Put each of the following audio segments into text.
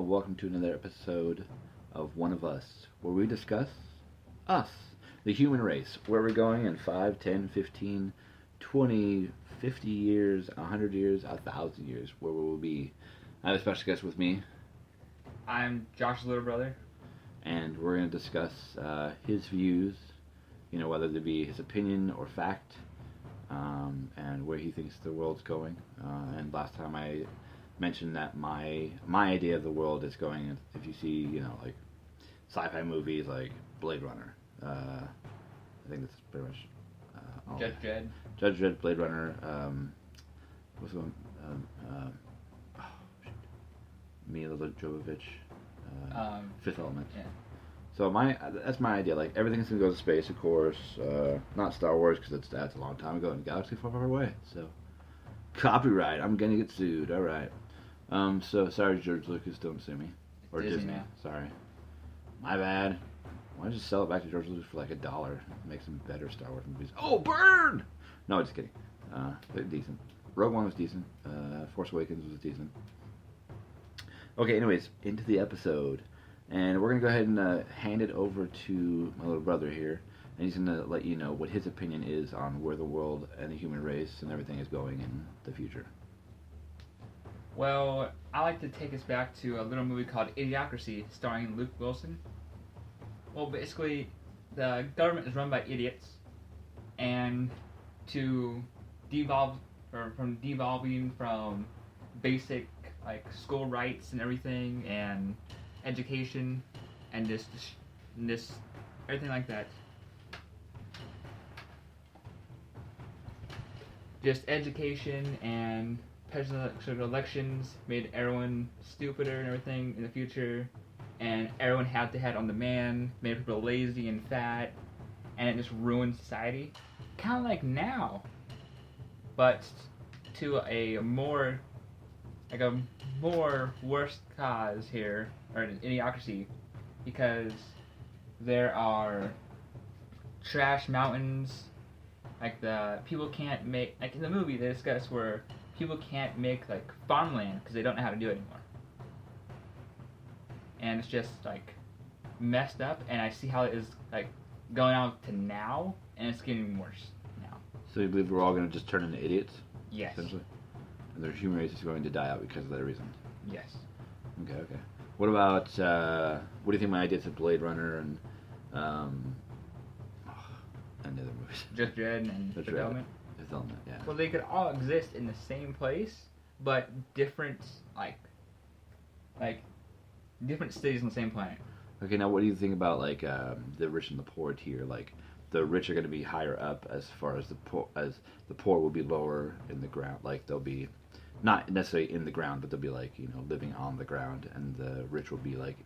welcome to another episode of One of Us, where we discuss us, the human race, where we're going in 5, 10, 15, 20, 50 years, 100 years, 1,000 years, where we will be. I have a special guest with me, I'm Josh's little brother. and we're going to discuss his views, whether they be his opinion or fact, and where he thinks the world's going. And last time I mentioned that my idea of the world is going, if you see, like sci-fi movies like Blade Runner. I think that's pretty much Judge Dredd. Judge Dredd, Blade Runner. What's the one? Oh, shit. Mila Jovovich. Fifth Element. Yeah. So that's my idea. Like, everything's gonna go to space, of course. Not Star Wars, because that's a long time ago in a galaxy far, far away. So copyright. I'm gonna get sued. All right. So sorry, George Lucas, don't sue me. Or Disney. Now. Sorry. My bad. Why don't you sell it back to George Lucas for like $1? Make some better Star Wars movies. Oh, burn! No, just kidding. They're decent. Rogue One was decent. Force Awakens was decent. Okay, anyways, into the episode. And we're going to go ahead and hand it over to my little brother here. And he's going to let you know what his opinion is on where the world and the human race and everything is going in the future. Well, I like to take us back to a little movie called Idiocracy, starring Luke Wilson. Well, basically, the government is run by idiots, and to devolving from basic like school rights and everything, and education, and this everything like that. Just education and presidential elections made everyone stupider and everything in the future, and everyone had to head on demand, made people lazy and fat, and it just ruined society. Kind of like now, but to a more worst cause here, or an idiocracy, because there are trash mountains. Like, the people can't make, like in the movie they discuss where people can't make like farmland because they don't know how to do it anymore. And it's just like messed up, and I see how it is like going on to now, and it's getting worse now. So you believe we're all going to just turn into idiots? Yes. Essentially? And the human race is going to die out because of that reason? Yes. Okay. What about, what do you think my ideas of Blade Runner and the other movies? Just Dredd and Fifth Fifth Element. Fifth Element, yeah. Well, they could all exist in the same place, but different different cities on the same planet. Okay, now what do you think about like the rich and the poor tier? Like, the rich are going to be higher up as far as the poor will be lower in the ground. Like, they'll be not necessarily in the ground, but they'll be like living on the ground, and the rich will be like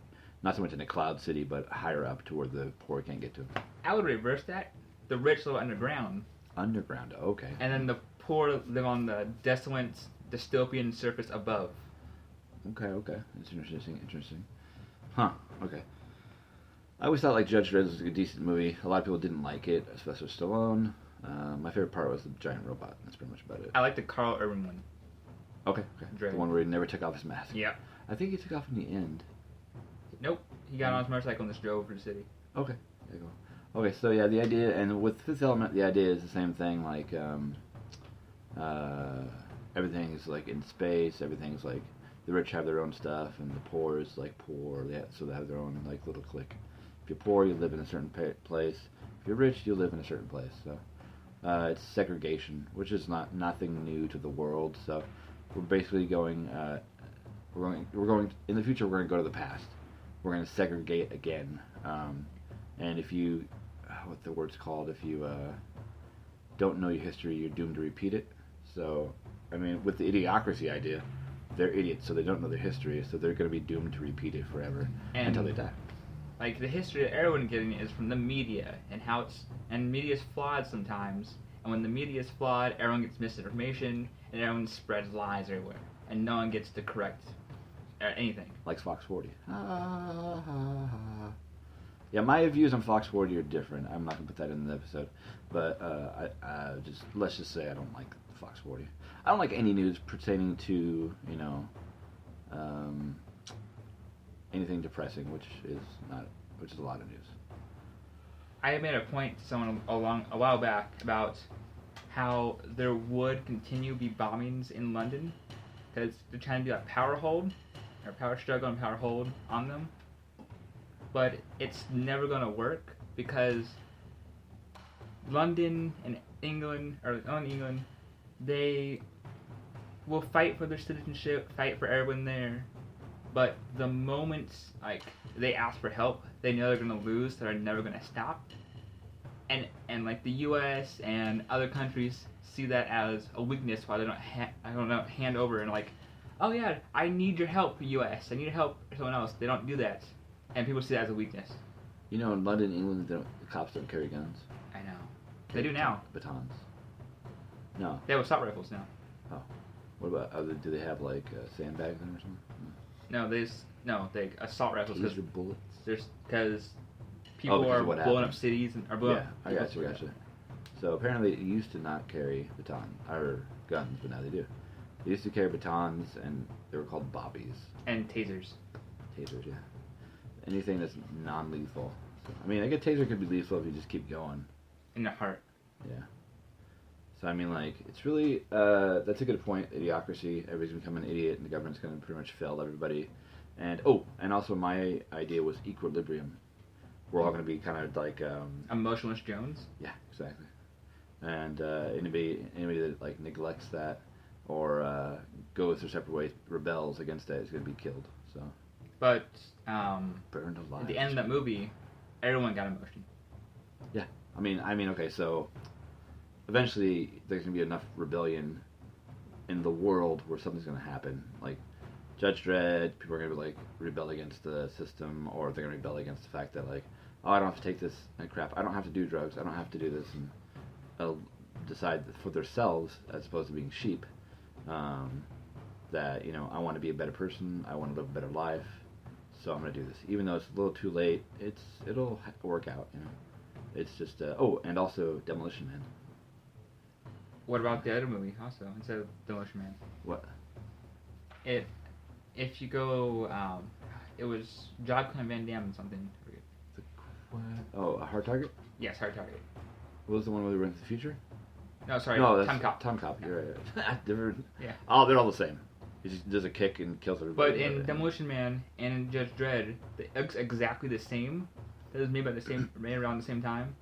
not so much in a cloud city, but higher up to where the poor can't get to. I would reverse that. The rich live underground. Underground, okay. And then the poor live on the desolate dystopian surface above. Okay. It's interesting. Huh, okay. I always thought like Judge Dredd was a decent movie. A lot of people didn't like it, especially Stallone. My favorite part was the giant robot. That's pretty much about it. I like the Carl Urban one. Okay. Dredd. The one where he never took off his mask. Yeah. I think he took off in the end. Nope. He got on his motorcycle and just drove for the city. Okay. There you go. Okay, so yeah, the idea, and with Fifth Element, the idea is the same thing. Like, everything's like in space. Everything's like the rich have their own stuff, and the poor is like poor. So they have their own like little clique. If you're poor, you live in a certain place. If you're rich, you live in a certain place. So it's segregation, which is nothing new to the world. So we're basically going. We're going in the future. We're going to go to the past. We're going to segregate again. And if you, what the word's called, if you don't know your history, you're doomed to repeat it. So, I mean, with the idiocracy idea, they're idiots, so they don't know their history, so they're going to be doomed to repeat it forever until they die. Like, the history that everyone getting is from the media, and media's flawed sometimes. And when the media's flawed, everyone gets misinformation, and everyone spreads lies everywhere, and no one gets to correct anything. Like Fox 40. Yeah, my views on Fox 40 are different. I'm not gonna put that in the episode, but let's just say I don't like Fox 40. I don't like any news pertaining to anything depressing, which is a lot of news. I made a point to someone a while back about how there would continue to be bombings in London because they're trying to do a power hold or power struggle and power hold on them, but it's never going to work because London and England, they will fight for their citizenship, fight for everyone there, but the moment like they ask for help, they know they're gonna lose, so they're never gonna stop. And like the U.S. and other countries see that as a weakness, why they don't hand over and like, oh yeah, I need your help, U.S. I need your help, or someone else. They don't do that, and people see that as a weakness. You know, in London, England, the cops don't carry guns. I know. They do now. Batons. No. They have assault rifles now. Oh. What about, do they have like sandbags in them or something? They assault rifles because Taser bullets? because people are blowing up cities and are blowing up. I gotcha. So apparently it used to not carry guns, but now they do. They used to carry batons, and they were called bobbies. And tasers. Tasers, yeah. Anything that's non-lethal. So, I mean, I guess taser could be lethal if you just keep going. In the heart. Yeah. So, I mean, like, it's really, that's a good point, idiocracy. Everybody's become an idiot, and the government's going to pretty much fail everybody. And also my idea was equilibrium. We're all going to be kind of like... Emotionless Jones? Yeah, exactly. And anybody that, like, neglects that or goes their separate ways, rebels against that, is going to be killed, so... But, burned alive. at the end of that movie, everyone got emotion. Yeah. I mean, okay, so... Eventually, there's going to be enough rebellion in the world where something's going to happen. Like, Judge Dredd, people are going to, like, rebel against the system, or they're going to rebel against the fact that, like, oh, I don't have to take this crap. I don't have to do drugs. I don't have to do this. And they'll decide for themselves, as opposed to being sheep, that, you know, I want to be a better person. I want to live a better life. So I'm going to do this. Even though it's a little too late, it'll work out, you know. It's just, and also Demolition Man. What about the other movie, also, instead of Demolition Man? What? If you go, it was Jean-Claude Van Damme and something. Oh, a Hard Target? Yes, Hard Target. What was the one where they went to the future? No, sorry, no, Time Cop. Time Cop, you're right. Different. Yeah. Oh, they're all the same. He just does a kick and kills everybody. But in Demolition Man and in Judge Dredd, it's exactly the same. That was made around the same time.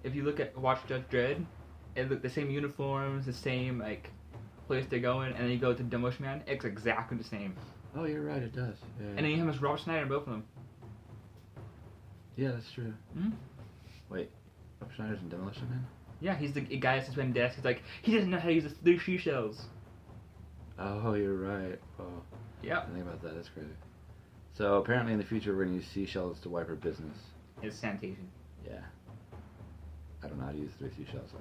If you watch Judge Dredd, it look the same uniforms, the same like place they're going, and then you go to Demolition Man, it's exactly the same. Oh, you're right, it does. Yeah. And then you have Robert Schneider in both of them. Yeah, that's true. Hmm? Wait, Rob Schneider's in Demolition Man? Yeah, he's the guy that's behind the desk. He's like, he doesn't know how to use the seashells. Oh, you're right. Oh. Yeah. Think about that. That's crazy. So apparently in the future we're gonna use seashells to wipe our business. It's sanitation. Yeah. I don't know how to use 3 seashells. So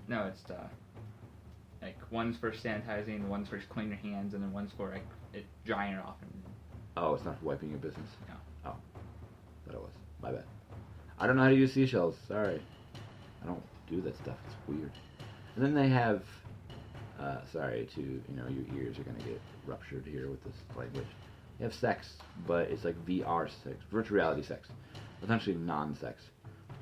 No, it's like one's for sanitizing, one's for cleaning your hands, and then one's for like drying it off. Oh, it's not for wiping your business. No. Oh, thought it was. My bad. I don't know how to use seashells. Sorry. I don't do that stuff. It's weird. And then they have. Sorry to your ears are gonna get ruptured here with this language. They have sex, but it's like VR sex, virtual reality sex, essentially non-sex.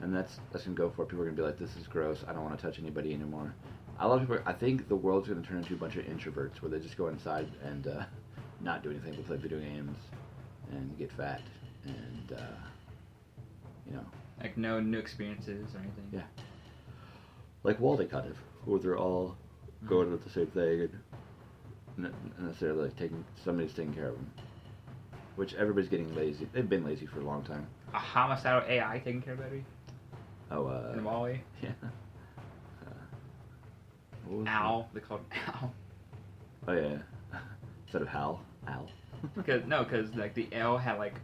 And that's gonna go for it. People are gonna be like, "This is gross. I don't want to touch anybody anymore." A lot of people. I think the world's gonna turn into a bunch of introverts, where they just go inside and not do anything but play video games and get fat and like no new experiences or anything. Yeah. Like Wally kind of, where they're all going with the same thing and not necessarily like somebody's taking care of them. Which everybody's getting lazy. They've been lazy for a long time. A homicidal AI taking care of everybody. Oh, in Wally. Yeah. Al. They called him Al. Oh yeah. Instead of Hal, Al. Because like the L had like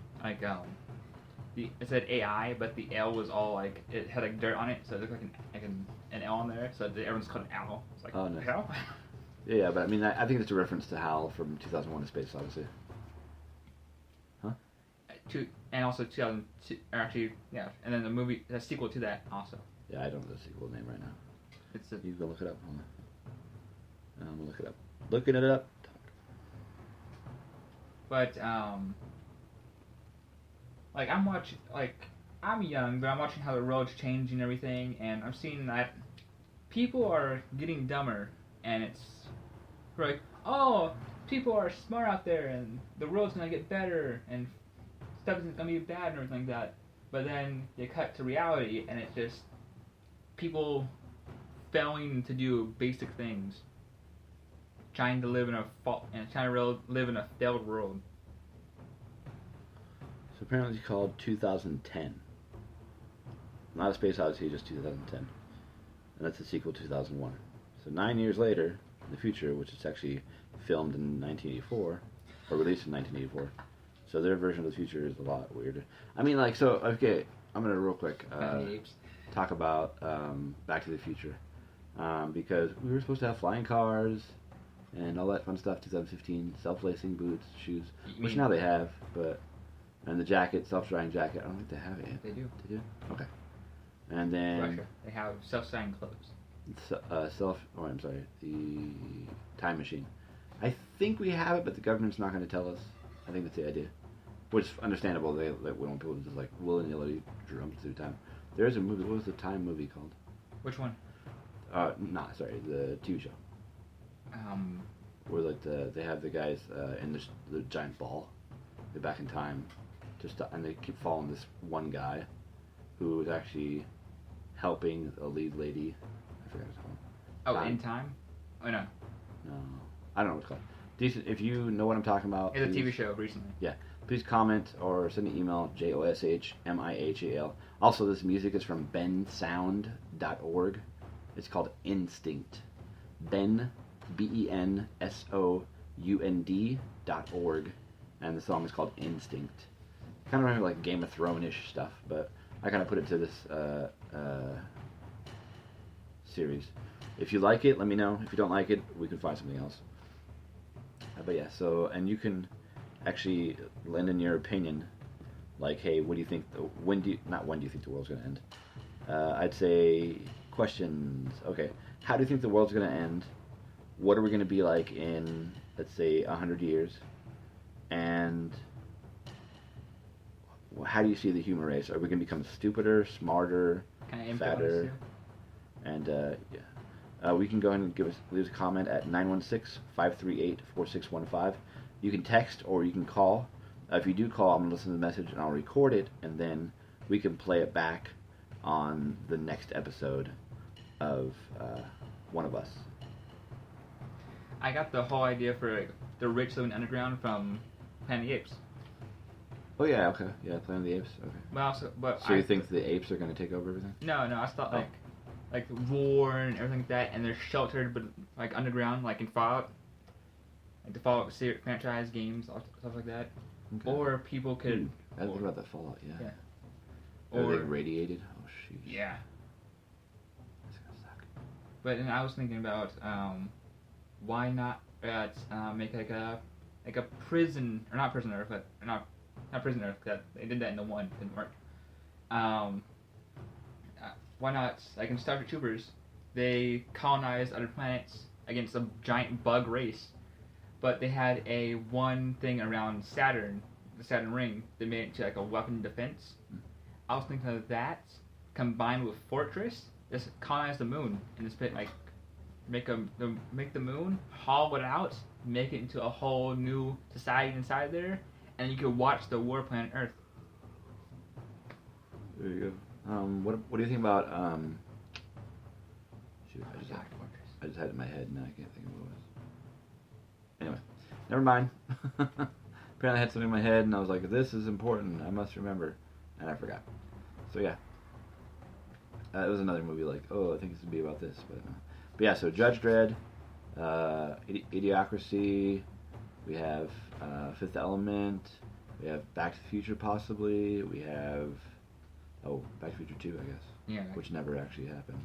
it said AI, but the L was all like it had like dirt on it, so it looked like an L on there. So everyone's called it Al. It's like, oh, nice. Hal. Yeah, but I mean, I think it's a reference to Hal from 2001: A Space Odyssey. Huh? And also 2002, actually, yeah, and then the sequel to that also. Yeah, I don't know the sequel name right now. You go look it up. Hold on. I'm gonna look it up. Looking it up. But like I'm watching, like I'm young, but I'm watching how the world's changing and everything, and I'm seeing that people are getting dumber, and it's like, oh, people are smart out there, and the world's gonna get better, and stuff isn't gonna be bad and everything like that. But then they cut to reality, and it's just people failing to do basic things, trying to live in live in a failed world. So apparently it's called 2010. Not a Space Odyssey, just 2010. And that's the sequel to 2001. So 9 years later, in the future, which is actually filmed in 1984, or released in 1984. So their version of the future is a lot weirder. I mean, like, so, okay, I'm going to real quick talk about Back to the Future. Because we were supposed to have flying cars and all that fun stuff, 2015, self-lacing boots, shoes, which now they have, but, and the jacket, self-drying jacket, I don't think they have it yet. They do. They do? Okay. And then... Russia. They have self-drying clothes. The time machine. I think we have it, but the government's not going to tell us. I think that's the idea. Which is understandable. They want people to just like willy-nilly jump through time. There is a movie. What was the time movie called? Which one? The TV show. Where like they have the guys in the giant ball. They're back in time, and they keep following this one guy, who is actually helping a lead lady. I forgot his name. Oh, In Time? Oh no. No, I don't know what it's called. Decent. If you know what I'm talking about, it's a TV show recently. Yeah, please comment or send an email, joshmihal. Also, this music is from bensound.org. It's called Instinct. Ben, BENSOUND.org, and the song is called Instinct. Kind of remember like Game of Thrones-ish stuff, but I kind of put it to this series. If you like it, let me know. If you don't like it, we can find something else. But yeah, so, and you can actually lend in your opinion, like, hey, what do you think, when do you think the world's going to end? I'd say questions. Okay, how do you think the world's going to end? What are we going to be like in, let's say, 100 years? And how do you see the human race? Are we going to become stupider, smarter, fatter? And we can go ahead and leave us a comment at 916-538-4615. You can text or you can call. If you do call, I'm going to listen to the message and I'll record it, and then we can play it back on the next episode of One of Us. I got the whole idea for like, the rich living underground from Planet of the Apes. Oh yeah, okay. Yeah, Planet of the Apes. Okay. So you think the apes are going to take over everything? No, I thought like war and everything like that, and they're sheltered, but like underground, like in Fallout, like the Fallout franchise games, stuff like that. Okay. Or people could. I thought about the Fallout, yeah. Or they radiated. Oh shoot. Yeah. That's gonna suck. But then I was thinking about why not make like a prison, or not prisoner, but not prisoner. That they did that in the one, didn't work. Why not, like in Star Trek Troopers, they colonized other planets against a giant bug race, but they had a one thing around Saturn, the Saturn ring, that made it into like a weapon defense. I was thinking of that combined with Fortress, just colonize the moon and just like make the moon, hollow it out, make it into a whole new society inside there, and you could watch the war planet Earth. There you go. What do you think about shoot, I just had it in my head and now I can't think of what it was. Anyway, never mind. Apparently I had something in my head and I was like, this is important, I must remember, and I forgot. So yeah, it was another movie like, oh, I think this would be about this, but yeah. So Judge Dredd, Idiocracy, we have Fifth Element, we have Back to the Future possibly, we have Back to the Future 2, I guess. Yeah. Which never actually happened.